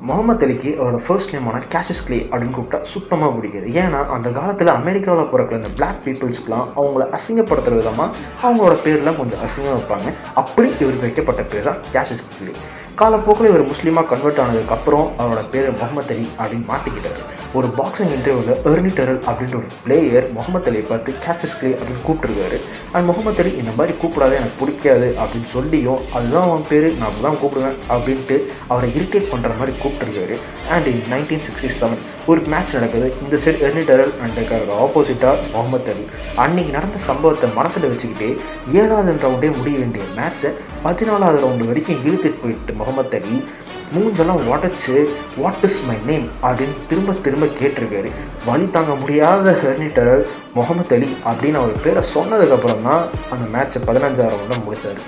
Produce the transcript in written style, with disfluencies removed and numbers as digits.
முகமது அலிக்கு அவரோட first நேமான gaseous clay அப்படின்னு கூப்பிட்டா சுத்தமாக பிடிக்காது. ஏன்னா அந்த காலத்தில் அமெரிக்காவில் பிறக்கிற இந்த பிளாக் பீப்புள்ஸ்க்குலாம் அவங்கள அசிங்கப்படுத்துகிற விதமாக அவங்களோட பேர்லாம் கொஞ்சம் அசிங்கம் வைப்பாங்க. அப்படி இவருக்கு வைக்கப்பட்ட பேர் தான் கேஷியஸ் கிளே. காலப்போக்கில் இவர் முஸ்லீமாக கன்வெர்ட் ஆனதுக்கப்புறம் அவரோட பேர் முகமது அலி அப்படின்னு மாற்றிக்கிட்டார். ஒரு பாக்ஸிங் இன்டர்வியூவில் எர்னி டெரல் அப்படின்ற ஒரு பிளேயர் முகமது அலியை பார்த்து கேஷியஸ் கிளே அப்படின்னு கூப்பிட்டுருக்காரு. அண்ட் முகமது அலி இந்த மாதிரி கூப்பிடாத எனக்கு பிடிக்காது அப்படின்னு சொல்லியும் அதுதான் அவன் பேர், நான் அப்படி கூப்பிடுவேன் அப்படின்ட்டு அவரை இரிட்டேட் பண்ணுற மாதிரி கூப்பிட்டுருக்காரு. அண்ட் இன் 1967 ஒரு மேட்ச் நடக்குது. இந்த சைடு எர்னி டெரல் அண்ட் ஆப்போசிட்டாக முகமது அலி. அன்றைக்கி நடந்த சம்பவத்தை மனசில் வச்சுக்கிட்டே 7வது ரவுண்டே முடிய வேண்டிய மேட்ச்சை 14வது ரவுண்டு வரைக்கும் இழுத்துட்டு போயிட்டு முகமது அலி மூஞ்செல்லாம் உடச்சி வாட் இஸ் மை நேம் அப்படின்னு திரும்ப திரும்ப கேட்டிருக்காரு. வழி தாங்க முடியாத எர்னி டெரல் முகமது அலி அப்படின்னு அவர் பேரை சொன்னதுக்கப்புறம் தான் அந்த மேட்ச்சை 15வது ரவுண்டில் முடித்தார்.